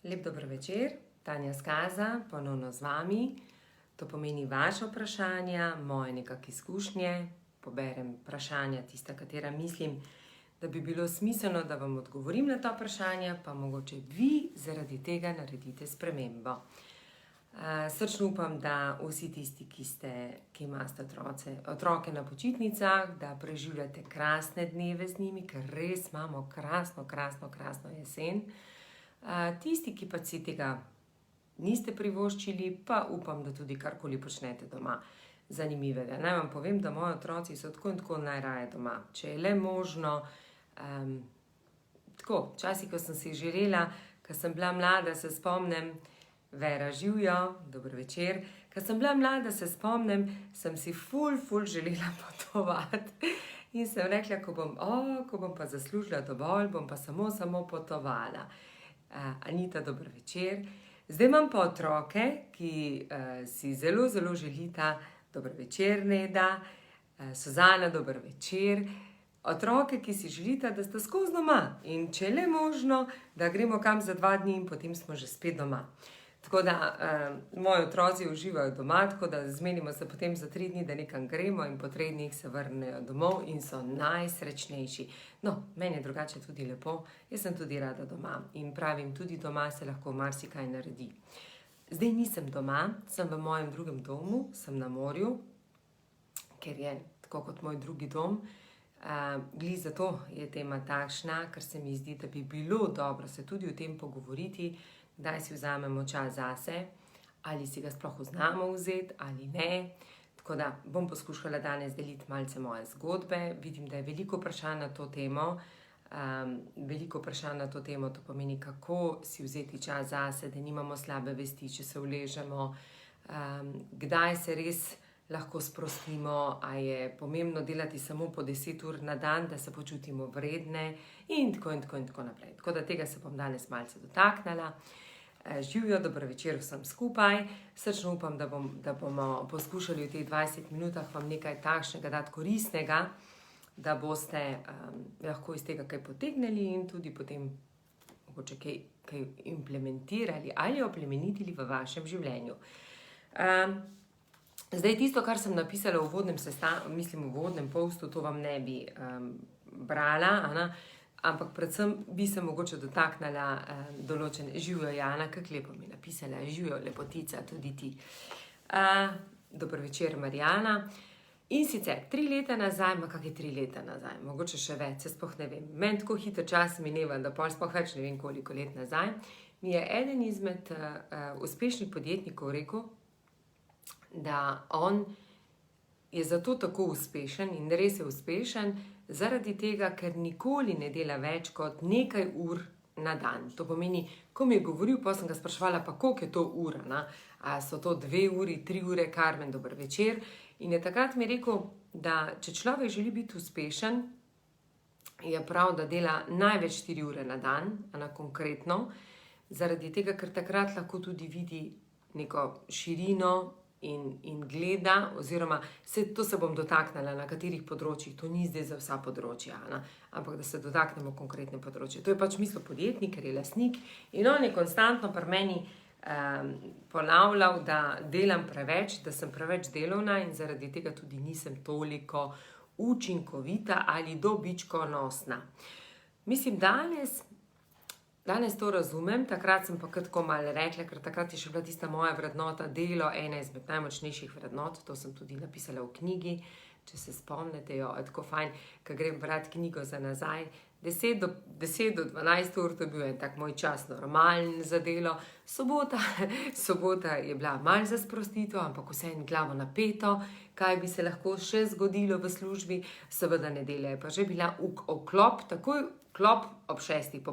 Lep dober večer, Tanja Skaza, ponovno z vami. To pomeni vaše vprašanja, moje nekakšne izkušnje. Poberem vprašanja, tista, katera mislim, da bi bilo smiselno, da vam odgovorim na ta vprašanja, pa mogoče vi zaradi tega naredite spremembo. Srčno upam, da vsi tisti, ki imate otroke na počitnicah, da preživljate krasne dneve z njimi, ker res imamo krasno jesen. Tisti, ki pa si tega niste privoščili, pa upam, da tudi karkoli počnete doma zanimivega. Naj vam povem, da moji otroci so tako in tako najraje doma. Če je le možno, tako, včasih, ko sem si želela, ko sem bila mlada, se spomnim, Vera živijo, dober večer. Ko sem bila mlada, se spomnim, sem si ful želela potovati. In sem rekla, ko bom pa zaslužila dovolj, bom pa samo potovala. Anita, dober večer. Zdaj imam pa otroke, ki si zelo želita dober večer, Neda. Suzana, dober večer. Otroke, ki si želita, da sta skozi doma. In če je le možno, da gremo kam za 2 dni in potem smo že spet doma. Tako da moji otroci uživajo doma, tako da zmenimo se potem za 3 dni, da nekam gremo in po 3 dneh se vrnejo domov in so najsrečnejši. No, meni je drugače tudi lepo, jaz sem tudi rada doma in pravim, tudi doma se lahko marsikaj naredi. Zdaj nisem doma, sem v mojem drugem domu, sem na morju, ker je tako kot moj drugi dom. Glih zato je tema takšna, ker se mi zdi, da bi bilo dobro se tudi o tem pogovoriti, kdaj si vzamemo čas zase, ali si ga sploh znamo vzeti ali ne. Tako da bom poskušala danes deliti malce moje zgodbe. Vidim, da je veliko vprašanj na to temo. To pomeni, kako si vzeti čas zase, da nimamo slabe vesti, če se uležemo, kdaj se res lahko sprostimo, a je pomembno delati samo po 10 ur na dan, da se počutimo vredne in tako naprej. Tako da tega se bom danes malce dotaknila. Živijo, dober večer vsem skupaj. Srčno upam, da bomo poskušali v teh 20 minutah vam nekaj takšnega dati koristnega, da boste lahko iz tega kaj potegnili in tudi potem mogoče kaj implementirali ali oplemenitili v vašem življenju. Zdaj tisto, kar sem napisala v uvodnem postu, to vam ne bi brala, ampak predvsem bi se mogoče dotaknila določene. Živijo, Jana, kako lepo mi je napisala, živijo, lepotica, tudi ti. Dober večer, Marjana. In sicer 3 leta nazaj, kakšne 3 leta nazaj, mogoče še več, se sploh ne vem. Meni tako hitro čas mineva, da pol sploh več ne vem koliko let nazaj, mi je eden izmed uspešnih podjetnikov rekel, da on je zato tako uspešen in res je uspešen, zaradi tega, ker nikoli ne dela več kot nekaj ur na dan. To pomeni, ko mi je govoril, pa sem ga spraševala, pa koliko je to ura, a so to 2 uri, 3 ure, Karmen, dober večer. In je takrat mi rekel, da če človek želi biti uspešen, je prav, da dela največ 4 ure na dan, konkretno, zaradi tega, ker takrat lahko tudi vidi neko širino in gleda, oziroma to se bom dotaknila na katerih področjih, to ni zdaj za vsa področja, ampak da se dotaknemo konkretne področje. To je pač mislil podjetnik, ker je lastnik in on je konstantno pri meni ponavljal, da delam preveč, da sem preveč delovna in zaradi tega tudi nisem toliko učinkovita ali dobičkonosna. Mislim, danes to razumem, takrat sem pa tako malo rekla, ker takrat je še bila tista moja vrednota, delo, ena izmed najmočnejših vrednot, to sem tudi napisala v knjigi, če se spomnite, jo, tako fajn, ko grem brati knjigo za nazaj, 10 do 12 ur, to je bil en tak moj čas normalen za delo, sobota je bila malo za sprostitev, ampak vseeno glavo napeto, kaj bi se lahko še zgodilo v službi, seveda nedelja je pa že bila takoj klop ob 6.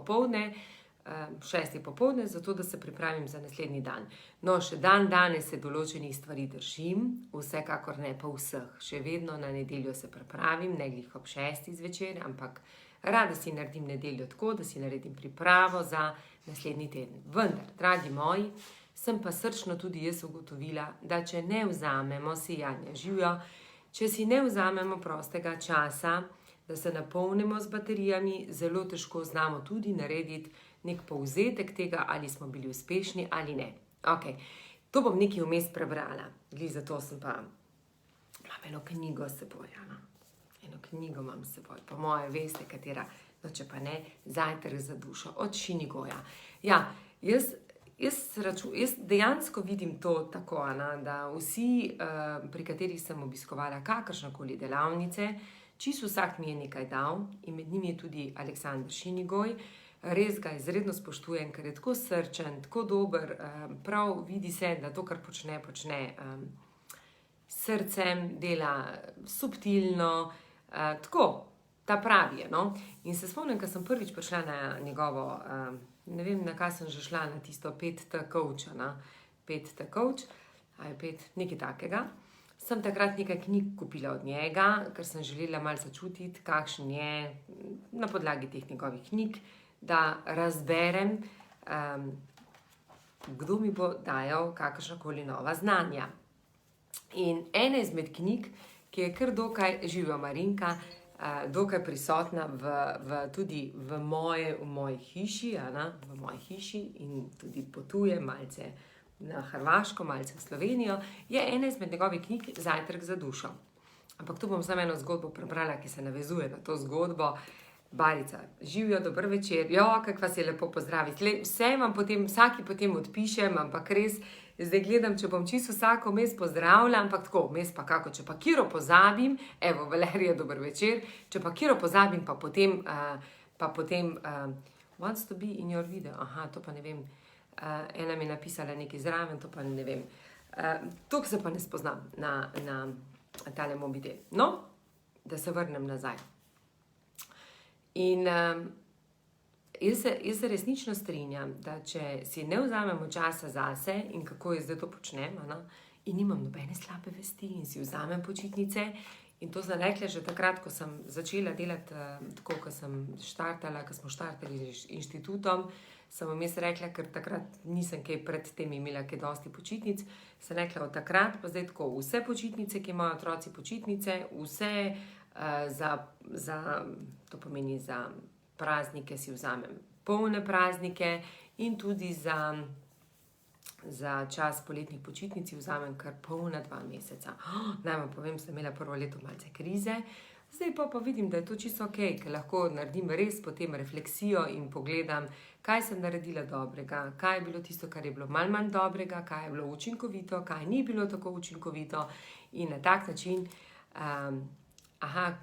popoldne, zato da se pripravim za naslednji dan. No, še danes se določenih stvari držim, vsekakor ne pa vseh. Še vedno na nedeljo se pripravim, ne glih ob 6. zvečer, ampak rada si naredim nedeljo tako, da si naredim pripravo za naslednji teden. Vendar, dragi moji, sem pa srčno tudi jaz ugotovila, da če ne vzamemo sijanja živjo, če si ne vzamemo prostega časa, da se napolnimo z baterijami, zelo težko znamo tudi narediti nek povzetek tega, ali smo bili uspešni ali ne. Ok, to bom nekaj vmes prebrala, zato sem pa, imam eno knjigo s seboj, eno knjigo imam s seboj, po moje veste, katera, no če pa ne, Zajtrk za dušo, od Šinigoja. Ja, jaz dejansko vidim to tako, da vsi, pri katerih sem obiskovala kakršnekoli delavnice, čisto vsak mi je nekaj dal in med njimi je tudi Aleksander Šinigoj. Res ga izredno spoštujem, ker je tako srčen, tako dober, prav vidi se, da to, kar počne srcem, dela subtilno, tako, ta pravi je, no. In se spomnim, ko sem prvič prišla na njegovo, ne vem, na kaj sem že šla, na tisto 5T coach, 5T coach, nekaj takega. Sem takrat nekaj knjig kupila od njega, ker sem želela malo začutiti, kakšen je na podlagi teh njegovih knjig, da razberem, kdo mi bo dajal kakršnakoli nova znanja. In ena izmed knjig, ki je kar dokaj, živijo Marinka, dokaj prisotna tudi v moji hiši, v moji hiši in tudi potuje malce na Hrvaško, malce v Slovenijo, je ena izmed njegovih knjig Zajtrk za dušo. Ampak tu bom samo eno zgodbo prebrala, ki se navezuje na to zgodbo. Barica, živijo, dober večer, kako vas je lepo pozdraviti. Vsaki potem odpišem, ampak res, zdaj gledam, če bom čisto vsako vmes pozdravila, ampak tako, vmes pa kako, če pa kiro pozabim, evo, Valerija, dober večer, če pa kiro pozabim, pa potem wants to be in your video, to pa ne vem, ena mi je napisala nekaj zraven, to pa ne vem, toliko se pa ne spoznam na tale mobitel. No, da se vrnem nazaj. In jaz se resnično strinjam, da če si ne vzamemo časa zase in kako jaz zdaj to počnem, in nimam nobene slabe vesti in si vzamem počitnice, in to sem rekla že takrat, ko sem začela delati, tako, ko smo štartali z inštitutom, sem vmes rekla, ker takrat nisem kaj pred tem imela kaj dosti počitnic, sem rekla od takrat, pa zdaj tako, vse počitnice, ki imajo otroci počitnice, vse to pomeni za praznike si vzamem polne praznike in tudi za čas poletnih počitnic si vzamem kar polna 2 meseca. Naj vam povem, sem imela prvo leto malce krize, zdaj pa vidim, da je to čisto ok, ker lahko naredim res potem refleksijo in pogledam, kaj sem naredila dobrega, kaj je bilo tisto, kar je bilo manj dobrega, kaj je bilo učinkovito, kaj ni bilo tako učinkovito in na tak način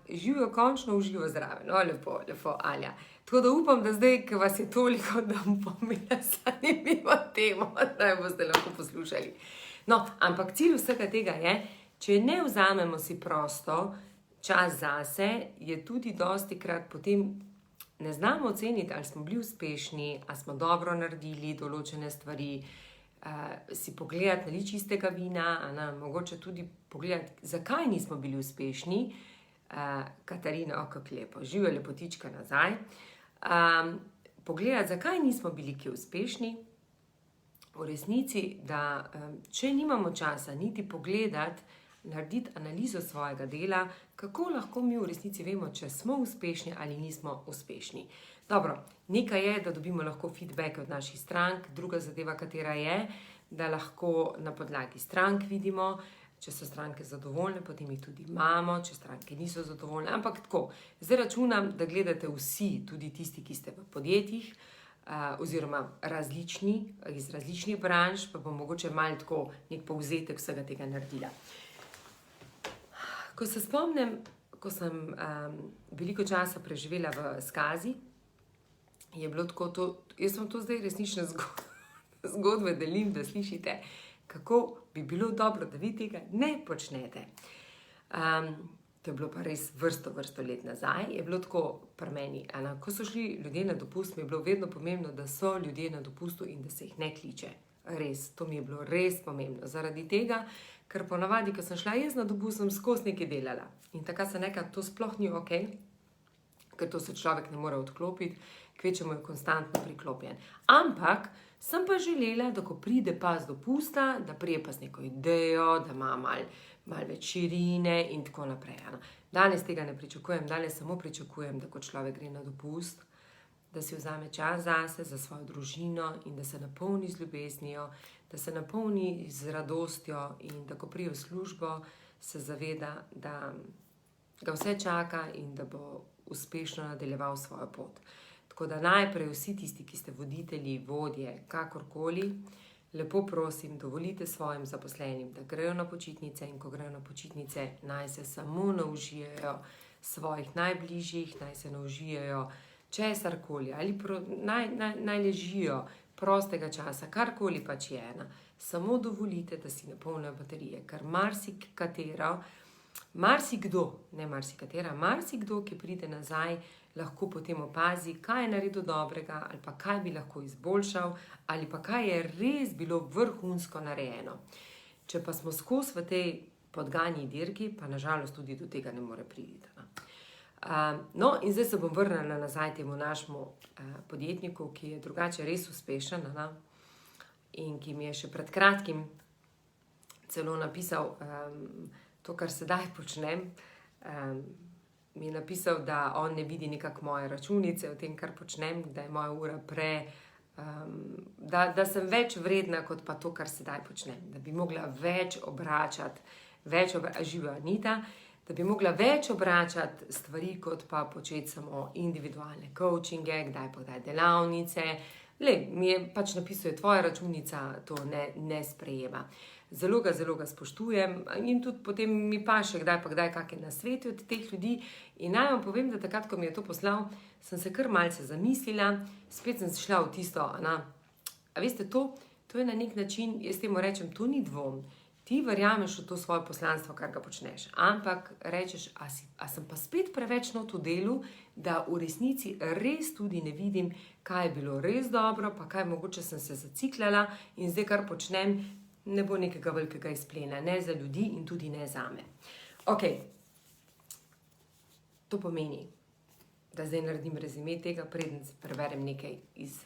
živijo končno uživo zraven. Lepo, Alja. Tako da upam, da zdaj, ko vas je toliko, da bom pomela zanimivo temo, da jo boste lahko poslušali. No, ampak cilj vsega tega je, če ne vzamemo si prosto čas zase, je tudi dostikrat potem ne znamo oceniti, ali smo bili uspešni, ali smo dobro naredili določene stvari, si pogledati na lič čistega vina, mogoče tudi pogledati, zakaj nismo bili uspešni. Katarina, kako lepo, živijo lepotička nazaj. Pogledati, zakaj nismo bili kje uspešni. V resnici, da če nimamo časa niti pogledati, narediti analizo svojega dela, kako lahko mi v resnici vemo, če smo uspešni ali nismo uspešni. Dobro, nekaj je, da dobimo lahko feedback od naših strank, druga zadeva, katera je, da lahko na podlagi strank vidimo, če so stranke zadovoljne, potem jih tudi imamo, če stranke niso zadovoljne, ampak tako, zdaj računam, da gledate vsi, tudi tisti, ki ste v podjetjih, oziroma iz različnih branž, pa bom mogoče malo tako nek povzetek vsega tega naredila. Ko se spomnim, ko sem veliko časa preživela v Skazi, je bilo tako, jaz vam to zdaj resnične zgodbe delim, da slišite, kako bi bilo dobro, da vi tega ne počnete. To je bilo pa res vrsto let nazaj, je bilo tako pri meni. Ko so šli ljudje na dopust, mi je bilo vedno pomembno, da so ljudje na dopustu in da se jih ne kliče. Res, to mi je bilo res pomembno. Zaradi tega, ker ponavadi, ko sem šla jaz na dopust, sem skozi nekaj delala. In takrat sem rekla, to sploh ni ok, ker to se človek ne more odklopiti, kvečemu je konstantno priklopljen. Ampak sem pa želela, da ko pride pa z dopusta, da prije pa z neko idejo, da ima malo več širine in tako naprej. Danes tega ne pričakujem, danes samo pričakujem, da ko človek gre na dopust, da si vzame čas zase, za svojo družino in da se napolni z ljubeznijo, da se napolni z radostjo in da ko prije v službo, se zaveda, da ga vse čaka in da bo uspešno nadaljeval svojo pot. Tako da najprej vsi tisti, ki ste voditelji, vodje, kakorkoli, lepo prosim, dovolite svojim zaposlenim, da grejo na počitnice in ko grejo na počitnice, naj se samo naužijejo svojih najbližjih, naj se naužijejo česarkoli ali naj ležijo prostega časa, karkoli pač je. Samo dovolite, da si napolnijo baterije, ker marsikdo, ki pride nazaj, lahko potem opazi, kaj je naredil dobrega ali pa kaj bi lahko izboljšal ali pa kaj je res bilo vrhunsko narejeno. Če pa smo skozi v tej podganji dirki, pa nažalost tudi do tega ne more priti. No, in zdaj se bom vrnila nazaj temu našemu podjetniku, ki je drugače res uspešen in ki mi je še pred kratkim celo napisal to, kar sedaj počnem. Mi je napisal, da on ne vidi nekako moje računice o tem, kar počnem, da je moja ura da sem več vredna kot pa to, kar sedaj počnem. Da bi mogla več obračati, živa Anita, da bi mogla več obračati stvari, kot pa početi samo individualne coachinge, kdaj delavnice. Mi je pač napisal, tvoja računica to ne sprejema. Zelo ga spoštujem in tudi potem mi paše kdaj kakšne nasvete od teh ljudi. In naj vam povem, da takrat, ko mi je to poslal, sem se kar malce zamislila, spet sem šla v tisto, a veste, to je na nek način, jaz temu rečem, to ni dvom. Ti verjameš v to svoje poslanstvo, kar ga počneš, ampak rečeš, a sem pa spet preveč not v delu, da v resnici res tudi ne vidim, kaj je bilo res dobro, pa kaj mogoče sem se zaciklala in zdaj, kar počnem, ne bo nekega velikega izplena, ne za ljudi in tudi ne zame. Ok, to pomeni, da zdaj naredim rezime tega, preden preberem nekaj iz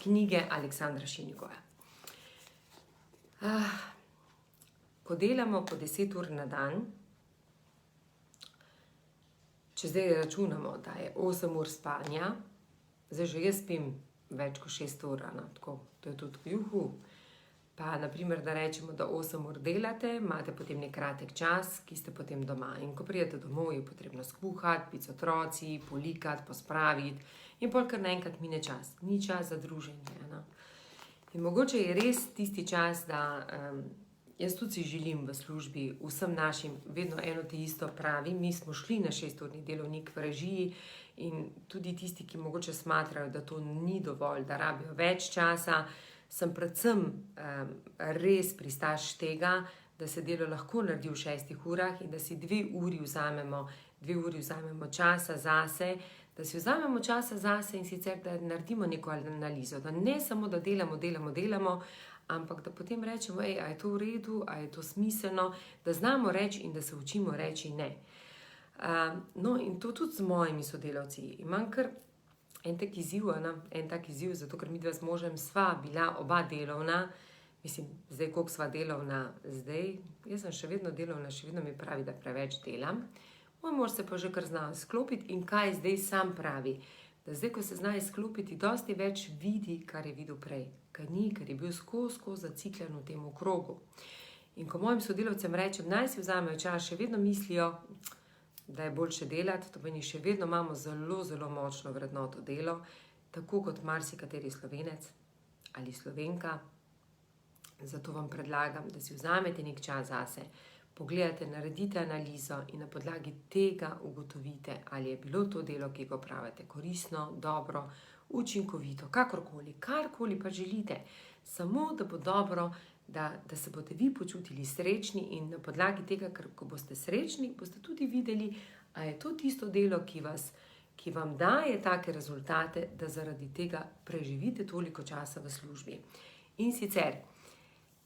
knjige Aleksandra Šinigova. Ko delamo po 10 ur na dan, če zdaj računamo, da je 8 ur spanja, zdaj že jaz spim več kot 6 ur, tako, to je tudi juhu. Pa naprimer, da rečemo, da 8 ur delate, imate potem nek kratek čas, ki ste potem doma. In ko pridete domov, je potrebno skuhati, biti z otroci, polikati, pospraviti in pol kar naenkrat mine čas. Ni čas za druženje. In mogoče je res tisti čas, da jaz tudi si želim v službi vsem našim vedno eno te isto pravi. Mi smo šli na 6-urni delovnik v režiji in tudi tisti, ki mogoče smatrajo, da to ni dovolj, da rabijo več časa, sem predvsem res pristaš tega, da se delo lahko naredi v 6 urah in da si 2 uri vzamemo časa zase, da si vzamemo časa zase in sicer, da naredimo neko analizo, da ne samo, da delamo, ampak da potem rečemo, a je to v redu, a je to smiselno, da znamo reči in da se učimo reči ne. No, in to tudi z mojimi sodelavci. Imam kar en tak izziv, zato ker midva z možem sva bila oba delovna, mislim, zdaj koliko sva delovna zdaj, jaz sem še vedno delovna, še vedno mi pravi, da preveč delam. Moj mož se pa že kar zna izklopiti in kaj zdaj sam pravi, da zdaj, ko se zna izklopiti, dosti več vidi, kar je videl prej, ker je bil skozi zaciklen v tem krogu. In ko mojim sodelavcem rečem, naj si vzamejo čas, še vedno mislijo, da je boljše delati, to pomeni, še vedno imamo zelo močno vrednoto delo, tako kot marsikateri Slovenec ali Slovenka. Zato vam predlagam, da si vzamete nek čas zase, pogledate, naredite analizo in na podlagi tega ugotovite, ali je bilo to delo, ki ga opravljate, koristno, dobro, učinkovito, karkoli pa želite. Samo, da bo dobro, da se boste vi počutili srečni in na podlagi tega, ker ko boste srečni, boste tudi videli, a je to tisto delo, ki vam daje take rezultate, da zaradi tega preživite toliko časa v službi. In sicer,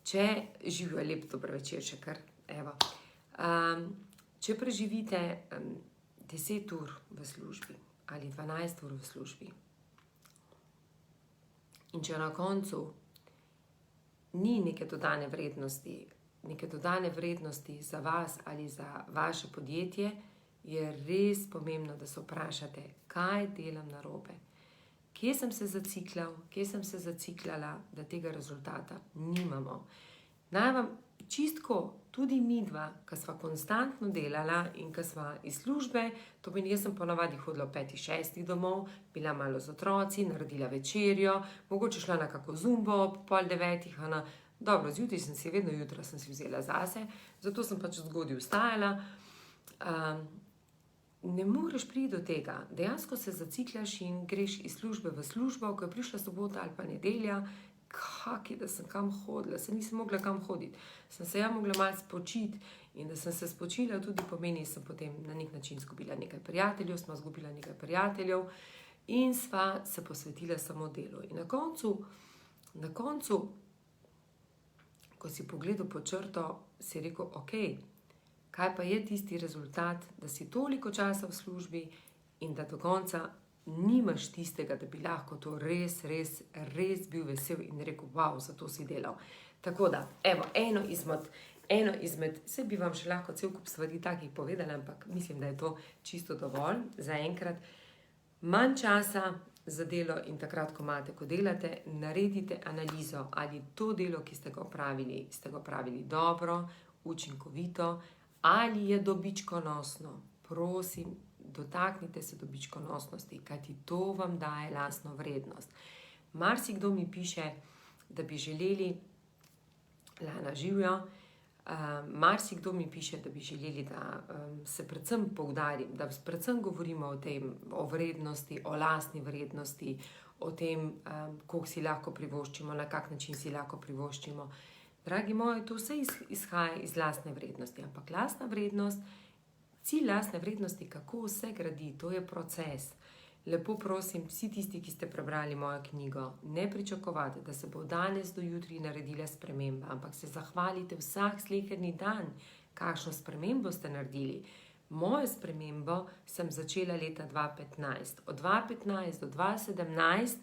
če živijo lep dober večer še kar, če preživite 10 ur v službi ali 12 ur v službi in če na koncu ni neke dodane vrednosti za vas ali za vaše podjetje, je res pomembno, da se vprašate, kaj delam narobe. Kje sem se zaciklal, kje sem se zaciklala, da tega rezultata nimamo. Naj vam čistko, tudi midva, ki sva konstantno delala in ki sva iz službe, to pomeni, jaz sem ponavadi hodila ob 5-6 domov, bila malo z otroci, naredila večerjo, mogoče šla na kako zumbo ob 8:30, dobro, zjutraj sem si, vedno jutra sem si vzela zase, zato sem pač zgodaj vstajala. Ne moreš priti do tega, dejansko se zaciklaš in greš iz službe v službo, ko je prišla sobota ali pa nedelja, da sem kam hodila, se nisem mogla kam hoditi. Sem se mogla malo spočiti in da sem se spočila tudi pomeni, sem potem na nek način izgubila nekaj prijateljev, sva izgubila nekaj prijateljev in sva se posvetila samo delu. In na koncu, ko si pogledal pod črto, si rekel, ok, kaj pa je tisti rezultat, da si toliko časa v službi in da do konca nimaš tistega, da bi lahko to res bil vesel in rekel, wow, zato si delal. Tako da, evo, eno izmed, vse bi vam še lahko cel kup stvari takih povedala, ampak mislim, da je to čisto dovolj za enkrat. Manj časa za delo in takrat, ko delate, naredite analizo, ali to delo, ki ste ga opravili dobro, učinkovito, ali je dobičkonosno. Prosim, dotaknite se dobičkonosnosti, kajti to vam daje lastno vrednost. Marsikdo mi piše, da bi želeli, Lana živjo, marsikdo mi piše, da bi želeli, da se predvsem poudarim, da predvsem govorimo o tem, o vrednosti, o lastni vrednosti, o tem, koliko si lahko privoščimo, na kak način si lahko privoščimo. Dragi moji, to vse izhaja iz lastne vrednosti, ampak lastna vrednost, cilj lastne vrednosti, kako vse gradi, to je proces. Lepo prosim, vsi tisti, ki ste prebrali mojo knjigo, ne pričakovate, da se bo danes do jutri naredila sprememba, ampak se zahvalite vsak sleherni dan, kakšno spremembo ste naredili. Mojo spremembo sem začela leta 2015. Od 2015 do 2017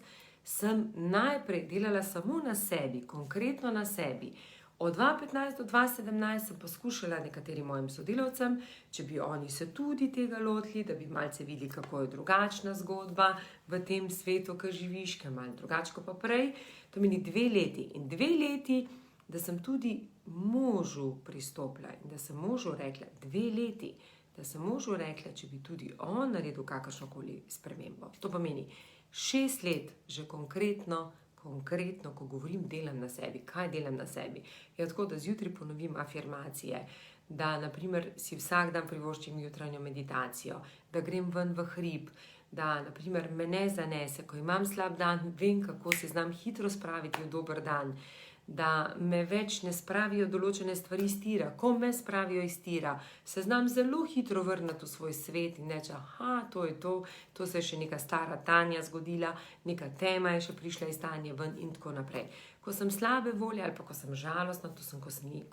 sem najprej delala samo na sebi, konkretno na sebi. Od 2015 do 2017 sem poskušala nekaterim mojim sodelavcem, če bi oni se tudi tega lotili, da bi malce videli, kako je drugačna zgodba v tem svetu, ki živiš, ki je malo drugačko pa prej. To meni 2 leti. In 2 leti, da sem tudi možu pristopila in da sem možu rekla, 2 leti, da sem možu rekla, če bi tudi on naredil kakršnokoli spremembo. To pomeni 6 let že konkretno, ko govorim, delam na sebi. Kaj delam na sebi? Je tako, da zjutraj ponovim afirmacije, da naprimer si vsak dan privoščim jutranjo meditacijo, da grem ven v hrib, da naprimer me ne zanese, ko imam slab dan, vem, kako se znam hitro spraviti v dober dan, da me več ne spravijo določene stvari iz tira. Ko me spravijo iz tira, se znam zelo hitro vrniti v svoj svet in reči, to je to se je še neka stara Tanja zgodila, neka tema je še prišla iz Tanje ven in tako naprej. Ko sem slabe volje ali pa ko sem žalostna, ko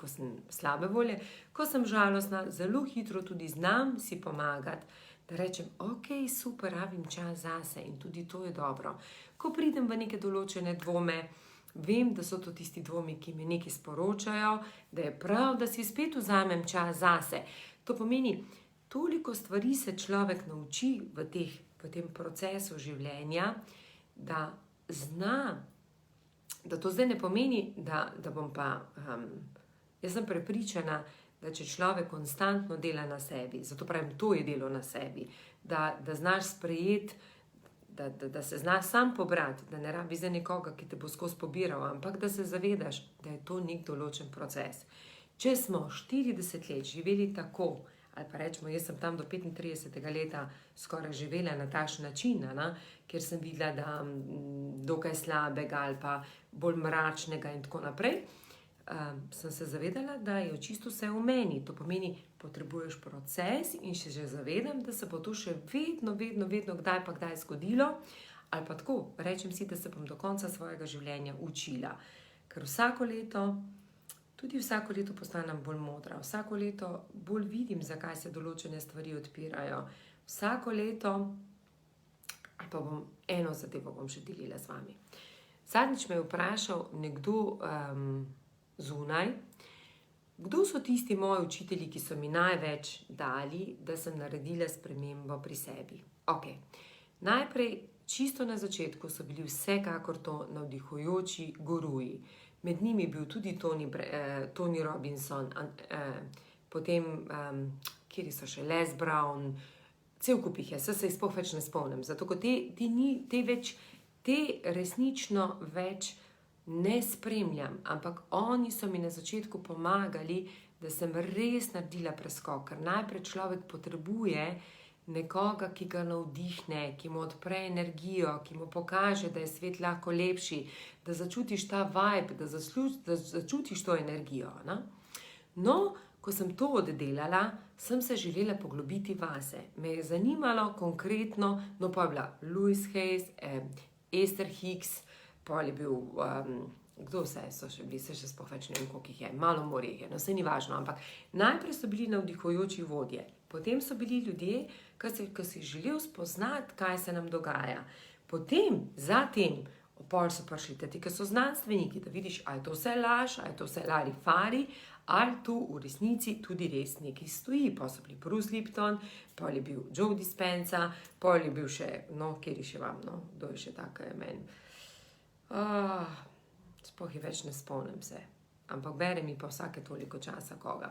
sem slabe volje, ko sem žalostna, zelo hitro tudi znam si pomagati, da rečem, ok, super, rabim čas zase in tudi to je dobro. Ko pridem v neke določene dvome, vem, da so to tisti dvomi, ki mi nekaj sporočajo, da je prav, da si spet vzamem čas zase. To pomeni, toliko stvari se človek nauči v tem procesu življenja, da zna, da to zdaj ne pomeni, da bom pa, jaz sem prepričana, da če človek konstantno dela na sebi, zato pravim, to je delo na sebi, da znaš sprejeti, da se zna sam pobrati, da ne rabi za nekoga, ki te bo skozi pobiral, ampak da se zavedaš, da je to nek določen proces. Če smo 40 let živeli tako, ali pa rečemo, jaz sem tam do 35. leta skoraj živela na takšen način, ker sem videla, da dokaj slabega ali pa bolj mračnega in tako naprej, sem se zavedala, da je čisto vse v meni. To pomeni, potrebuješ proces in še že zavedam, da se bo to še vedno, kdaj pa kdaj zgodilo, ali pa tako, rečem si, da se bom do konca svojega življenja učila. Ker vsako leto postanem bolj modra, vsako leto bolj vidim, zakaj se določene stvari odpirajo. Vsako leto, ali pa eno zadevo bom še delila z vami. Zadnjič me je vprašal nekdo zunaj, Kdo so tisti moji učitelji, ki so mi največ dali, da sem naredila spremembo pri sebi? Ok, najprej, čisto na začetku so bili vsekakor to navdihujoči guruji. Med njimi je bil tudi Tony Robinson, potem, kjer so še Les Brown, cel kup jih je, se jih sploh več ne spomnim. Zato, ko te resnično več ne spremljam, ampak oni so mi na začetku pomagali, da sem res naredila preskok, ker najprej človek potrebuje nekoga, ki ga navdihne, ki mu odpre energijo, ki mu pokaže, da je svet lahko lepši, da začutiš ta vibe, da začutiš to energijo. Ne? No, ko sem to oddelala, sem se želela poglobiti vase. Me je zanimalo konkretno, no pa je bila Louise Hayes, Esther Hicks, pol je bil, kdo vse so še bili, se še sploh več ne vem, koliko jih je, malo morje je, no vse ni važno, ampak najprej so bili navdihujoči vodje, potem so bili ljudje, ki si želel spoznati, kaj se nam dogaja. Potem, zatem, pol so prišli ti, ki so znanstveniki, da vidiš, ali je to vse laž, ali je to vse larifari, ali tu v resnici tudi res nekaj stoji. Pa so bili Bruce Lipton, pol je bil Joe Dispenza, pol je bil še, no, kjer je še vam, no, kdo je še tako je meni. Sploh je več ne spomnim se, ampak bere mi pa vsake toliko časa koga.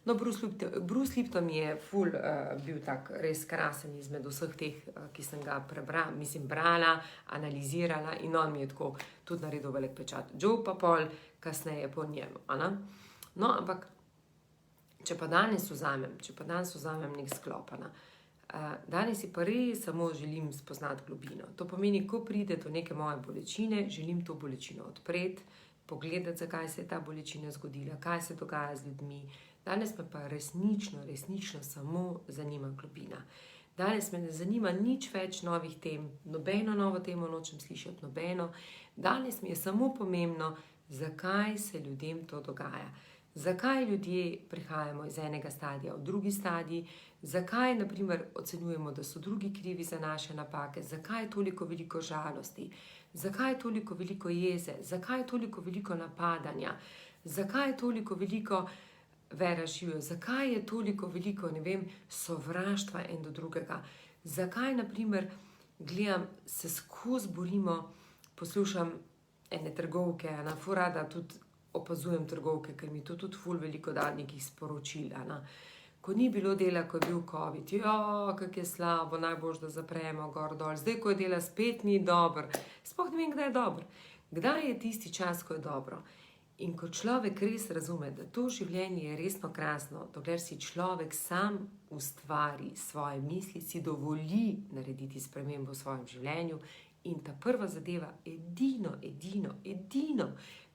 No, Bruce Lipton je bil tak res krasen izmed vseh teh, ki sem ga brala, analizirala in on mi je tako tudi naredil velik pečat. Joe pa pol kasneje po njemu. No, ampak če pa danes vzamem nek sklop, danes si pa res samo želim spoznati globino. To pomeni, ko pride do neke moje bolečine, želim to bolečino odpreti, pogledati, zakaj se je ta bolečina zgodila, kaj se dogaja z ljudmi. Danes me pa resnično samo zanima globina. Danes me ne zanima nič več novih tem, nobeno novo temo nočem slišati, nobeno. Danes mi je samo pomembno, zakaj se ljudem to dogaja. Zakaj ljudje prihajamo iz enega stadija v drugi stadij, zakaj, na primer, ocenjujemo, da so drugi krivi za naše napake, zakaj je toliko veliko žalosti, zakaj je toliko veliko jeze, zakaj je toliko veliko napadanja, zakaj je toliko veliko zakaj je toliko veliko, ne vem, sovraštva en do drugega, zakaj, na primer, gledam, se skozi borimo, poslušam ene trgovke, ful rada tudi opazujem trgovke, ker mi to tudi ful veliko da nekih sporočil, ko ni bilo dela, ko je bil COVID, kako je slabo, najboljše, da zapremo gor dol, zdaj, ko je dela, spet ni dobro, sploh ne vem, kdaj je dobro, kdaj je tisti čas, ko je dobro. In ko človek res razume, da to življenje je resno krasno, dokler si človek sam ustvari svoje misli, si dovoli narediti spremembo v svojem življenju in ta prva zadeva, edino,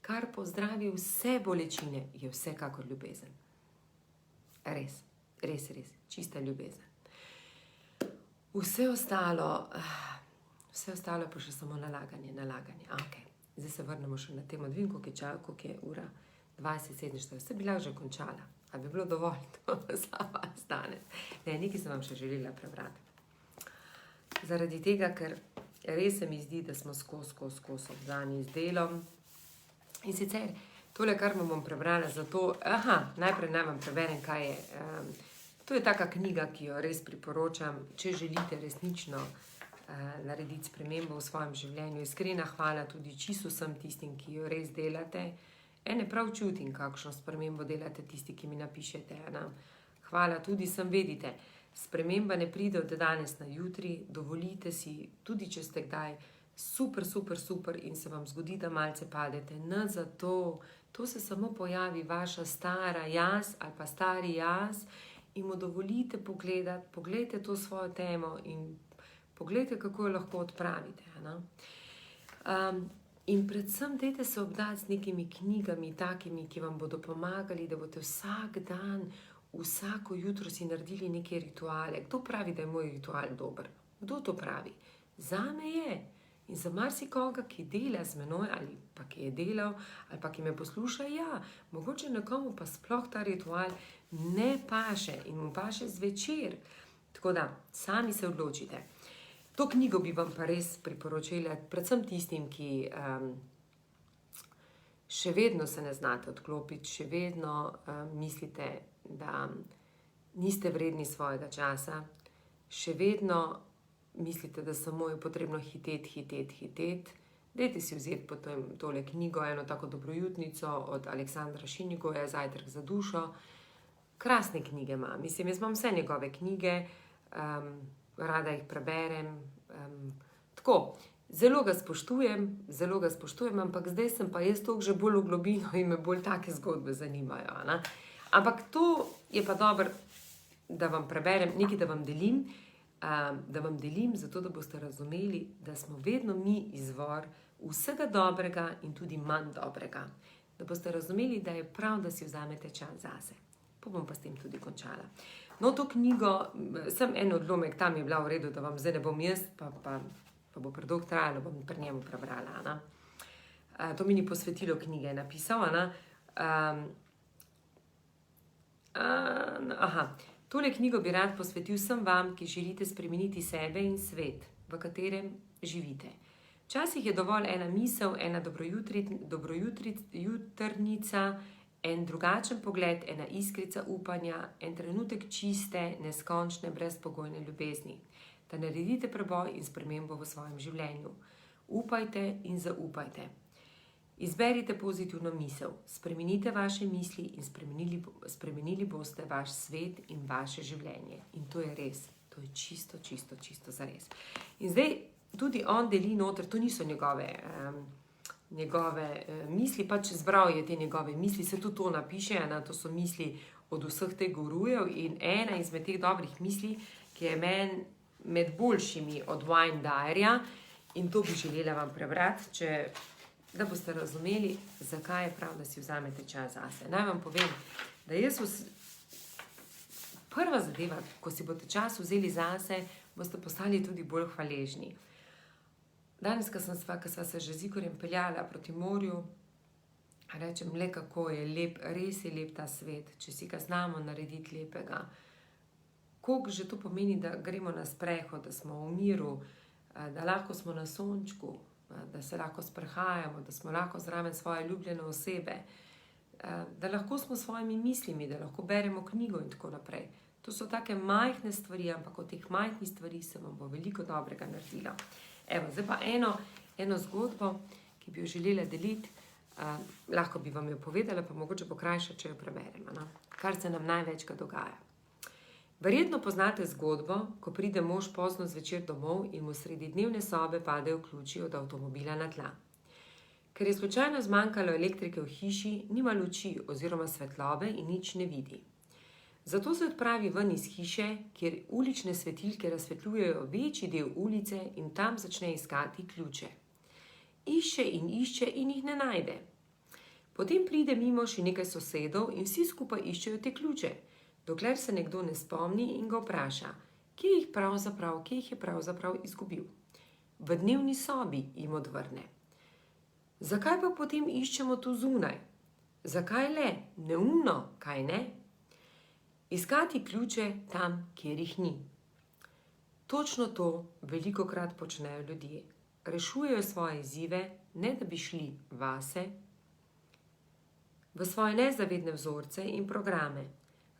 kar pozdravi vse bolečine, je vsekakor ljubezen. Res, čista ljubezen. Vse ostalo pa še samo nalaganje, ok. Zdaj se vrnemo še na temo, dvim, koliko je ura, 20:47, se bila že končala, a bi bilo dovolj to za vas danes. Ne, nekaj sem vam še želela prebrati. Zaradi tega, ker res se mi zdi, da smo skozi obdani z delom. In sicer, tole, kar bom prebrala, zato, najprej naj vam preberem, kaj je. To je taka knjiga, ki jo res priporočam, če želite resnično narediti spremembo v svojem življenju. Iskrena hvala tudi čisto vsem tistim, ki jo res delate. Ene prav čutim, kakšno spremembo delate tisti, ki mi napišete. Hvala tudi sem, vedite, sprememba ne pride od danes na jutri, dovolite si, tudi če ste kdaj super in se vam zgodi, da malce padete, ne zato, to se samo pojavi vaša stara jaz ali pa stari jaz in mu dovolite pogledati, poglejte to svojo temo in poglejte, kako jo lahko odpravite. In predvsem dajte se obdati z nekimi knjigami, takimi, ki vam bodo pomagali, da boste vsak dan, vsako jutro si naredili neke rituale. Kdo pravi, da je moj ritual dober? Kdo to pravi? Zame je. In za marsikoga, ki dela z menoj, ali pa ki je delal, ali pa ki me posluša, mogoče nekomu pa sploh ta ritual ne paše in mu paše zvečer. Tako da, sami se odločite. To knjigo bi vam pa res priporočila, predvsem tistim, ki še vedno se ne znate odklopiti, še vedno mislite, da niste vredni svojega časa, še vedno mislite, da samo je potrebno hiteti. Dajte si vzeti potem tole knjigo, eno tako dobrojutnico od Aleksandra Šinjigoja, Zajtrk za dušo. Krasne knjige ima. Mislim, jaz imam vse njegove knjige, rada jih preberem. Tako, zelo ga spoštujem, ampak zdaj sem pa jaz toliko že bolj v globino in me bolj take zgodbe zanimajo. Ne? Ampak to je pa dobro, da vam preberem, nekaj da vam delim, zato da boste razumeli, da smo vedno mi izvor vsega dobrega in tudi manj dobrega. Da boste razumeli, da je prav, da si vzamete čas zase. Pa bom pa s tem tudi končala. No, to knjigo, sem en odlomek, tam je bila v redu, da vam zdaj ne bom jaz, pa bo predolgo trajalo, bom pri njemu prebrala. To mi ni posvetilo knjige napisal. Tole knjigo bi rad posvetil vsem vam, ki želite spremeniti sebe in svet, v katerem živite. Včasih je dovolj ena misel, ena dobrojutrnica, en drugačen pogled, ena iskrica upanja, en trenutek čiste, neskončne, brezpogojne ljubezni, da naredite preboj in spremembo v svojem življenju. Upajte in zaupajte. Izberite pozitivno misel, spremenite vaše misli in spremenili boste vaš svet in vaše življenje. In to je res, to je čisto zares. In zdaj tudi on deli noter, to niso njegove misli, pač zbral je te njegove misli, se tudi to napiše, to so misli od vseh teh gurujev in ena izmed teh dobrih misli, ki je meni med boljšimi od Wayne Dyerja, in to bi želela vam prebrati, da boste razumeli, zakaj je prav, da si vzamete čas zase. Naj vam povem, da prva zadeva, ko si boste čas vzeli zase, boste postali tudi bolj hvaležni. Danes, ko sva se že z Igorjem peljala proti morju, rečem, le kako je lep, res je lep ta svet, če si ga znamo narediti lepega. Koliko že to pomeni, da gremo na sprehod, da smo v miru, da lahko smo na sončku, da se lahko sprehajamo, da smo lahko zraven svoje ljubljene osebe, da lahko smo s svojimi mislimi, da lahko beremo knjigo in tako naprej. To so take majhne stvari, ampak od teh majhnih stvari se vam bo veliko dobrega naredila. Evo, zdaj pa eno zgodbo, ki bi jo želela deliti, lahko bi vam jo povedala, pa mogoče pokrajša, če jo preberem, kar se nam največkrat dogaja. Verjetno poznate zgodbo, ko pride mož pozno zvečer domov in mu sredi dnevne sobe padejo ključi od avtomobila na tla. Ker je slučajno zmanjkalo elektrike v hiši, nima luči oziroma svetlobe in nič ne vidi. Zato se odpravi ven iz hiše, kjer ulične svetilke razsvetljujejo večji del ulice in tam začne iskati ključe. Išče in jih ne najde. Potem pride mimo še nekaj sosedov in vsi skupaj iščejo te ključe, dokler se nekdo ne spomni in ga vpraša, kje jih je pravzaprav izgubil. V dnevni sobi, jim odvrne. Zakaj pa potem iščemo tu zunaj? Zakaj le? Neumno, kaj ne? Iskati ključe tam, kjer jih ni. Točno to velikokrat počnejo ljudje. Rešujejo svoje izzive, ne da bi šli vase, v svoje nezavedne vzorce in programe.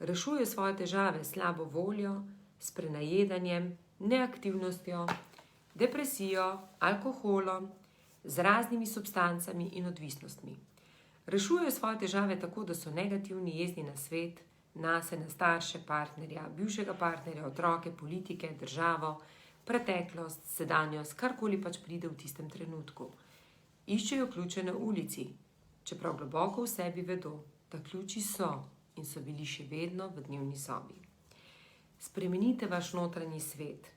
Rešujejo svoje težave s slabo voljo, s prenajedanjem, neaktivnostjo, depresijo, alkoholom, z raznimi substancami in odvisnostmi. Rešujejo svoje težave tako, da so negativni, jezni na svet, nase, na starše, partnerja, bivšega partnerja, otroke, politike, državo, preteklost, sedanjost, karkoli pač pride v tistem trenutku. Iščejo ključe na ulici, čeprav globoko v sebi vedo, da ključi so in so bili še vedno v dnevni sobi. Spremenite vaš notranji svet,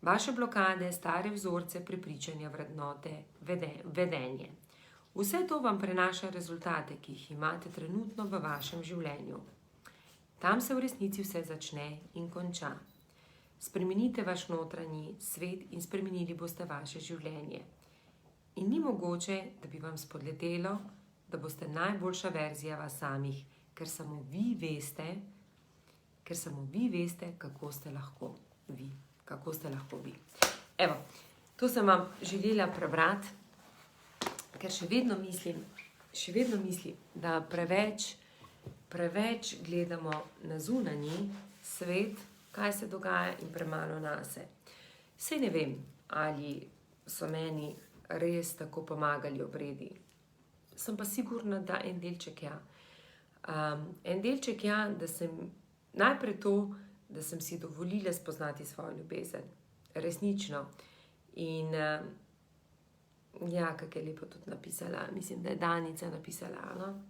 vaše blokade, stare vzorce, prepričanja, vrednote, vedenje. Vse to vam prenaša rezultate, ki jih imate trenutno v vašem življenju. Tam se v resnici vse začne in konča. Spremenite vaš notranji svet in spremenili boste vaše življenje. In ni mogoče, da bi vam spodletelo, da boste najboljša verzija vas samih, ker samo vi veste, kako ste lahko vi. Evo, to sem vam želela prebrati, ker še vedno mislim, še vedno misli, da preveč gledamo na zunanji svet, kaj se dogaja in premalo nase. Saj ne vem, ali so meni res tako pomagali obredi. Sem pa sigurna, da en delček ja. En delček ja, da sem najprej to, da sem si dovolila spoznati svojo ljubezen. Resnično. In ja, kako je lepo tudi napisala, mislim, da je Danica napisala, no?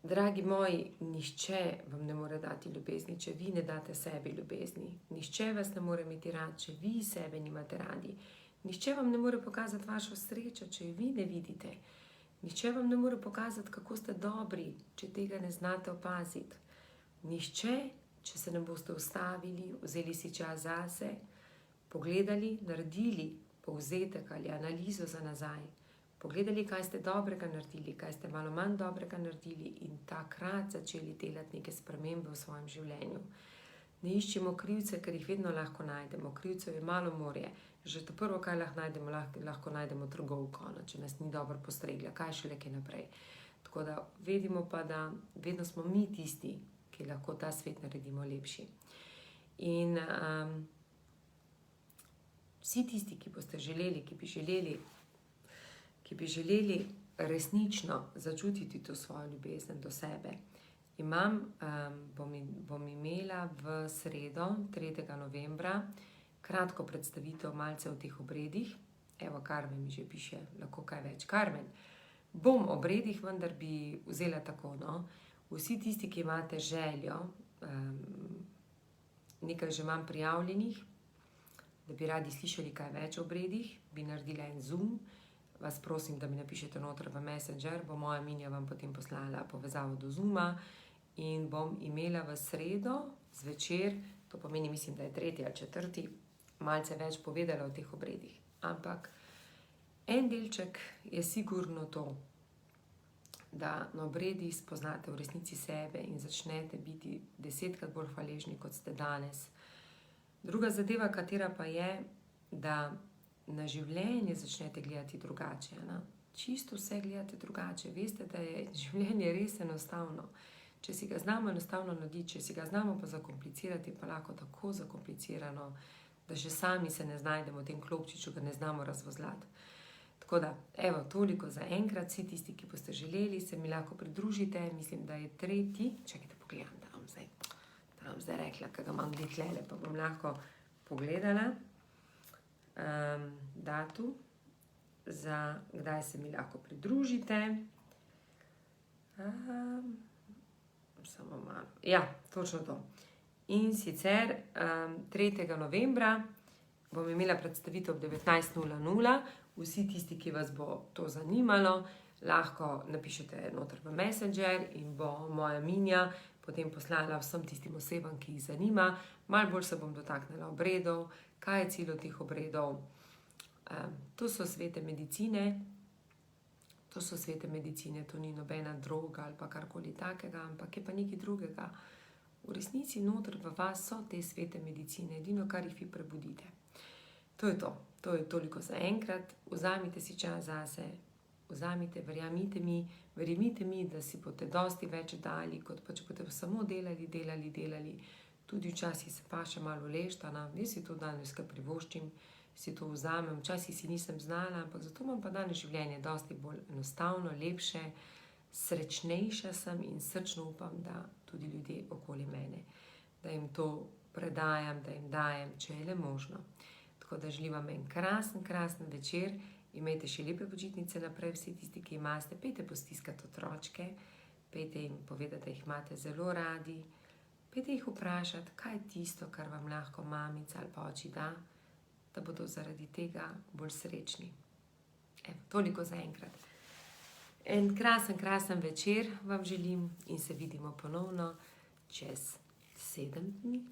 Dragi moji, nihče vam ne more dati ljubezni, če vi ne date sebi ljubezni. Nihče vas ne more imeti rad, če vi sebe nimate radi. Nihče vam ne more pokazati vašo srečo, če jo vi ne vidite. Nihče vam ne more pokazati, kako ste dobri, če tega ne znate opaziti. Nihče, če se ne boste ustavili, vzeli si čas zase, pogledali, naredili povzetek ali analizo za nazaj. Pogledali, kaj ste dobrega naredili, kaj ste malo manj dobrega naredili in takrat začeli delati neke spremembe v svojem življenju. Ne iščemo krivce, ker jih vedno lahko najdemo. Krivcev je malo morje. Že to prvo, kaj lahko najdemo trgovko, če nas ni dobro postregla, kaj šele kaj naprej. Tako da vedimo pa, da vedno smo mi tisti, ki lahko ta svet naredimo lepši. In vsi tisti, ki boste želeli, ki bi želeli resnično začutiti to svojo ljubezen do sebe, bom imela v sredo, 3. novembra, kratko predstavitev malce o teh obredih. Evo, Karmen mi že piše, lahko kaj več. Karmen, bom o obredih, vendar bi vzela tako, no. Vsi tisti, ki imate željo, nekaj že imam prijavljenih, da bi radi slišali kaj več o obredih, bi naredila en Zoom. Vas prosim, da mi napišete noter v Messenger, bo moja Minja vam potem poslala povezavo do Zooma in bom imela v sredo zvečer, to pomeni, mislim, da je 3. ali 4., malce več povedala o teh obredih. Ampak en delček je sigurno to, da na obredih spoznate v resnici sebe in začnete biti 10-krat bolj hvaležni, kot ste danes. Druga zadeva, katera pa je, da na življenje začnete gledati drugače. Čisto vse gledate drugače. Veste, da je življenje res enostavno. Če si ga znamo enostavno narediti, če si ga znamo pa zakomplicirati, pa lahko tako zakomplicirano, da že sami se ne znajdemo v tem klopčiču, ga ne znamo razvozlati. Tako da, evo, toliko za enkrat. Vsi tisti, ki boste želeli, se mi lahko pridružite. Mislim, da je 3. Čakajte, pogledam, da vam zdaj rekla, kaj ga imam gdje tlele, pa bom lahko pogledala. Datum, za kdaj se mi lahko pridružite. Samo malo. Ja, točno to. In sicer 3. novembra bom imela predstavitev ob 19:00. Vsi tisti, ki vas bo to zanimalo, lahko napišete noter v Messenger in bo moja Minja potem poslala vsem tistim osebam, ki jih zanima. Malo bolj se bom dotaknila obredov, kaj je cilj teh obredov. To so svete medicine. To ni nobena droga ali pa karkoli takega, ampak je pa nekaj drugega. V resnici noter v vas so te svete medicine, edino, kar jih vi prebudite. To je to. To je toliko za enkrat. Vzamite si čas zase, verjemite mi, da si boste dosti več dali, kot pa če boste samo delali. Tudi včasih se pa še malo leštana. Jaz si to danes kar privoščim, si to vzamem. Včasih si nisem znala, ampak zato imam pa danes življenje dosti bolj enostavno, lepše, srečnejša sem in srčno upam, da tudi ljudje okoli mene, da jim to predajam, da jim dajem, če je le možno. Tako da želim vam en krasen večer. Imejte še lepe počitnice naprej, vsi tisti, ki imate. Pejte postiskati otročke, pejte jim povedati, da jih imate zelo radi. Pejte jih vprašati, kaj je tisto, kar vam lahko mamica ali pa oči da, da bodo zaradi tega bolj srečni. Evo, toliko za enkrat. En krasen večer vam želim in se vidimo ponovno čez 7 dni.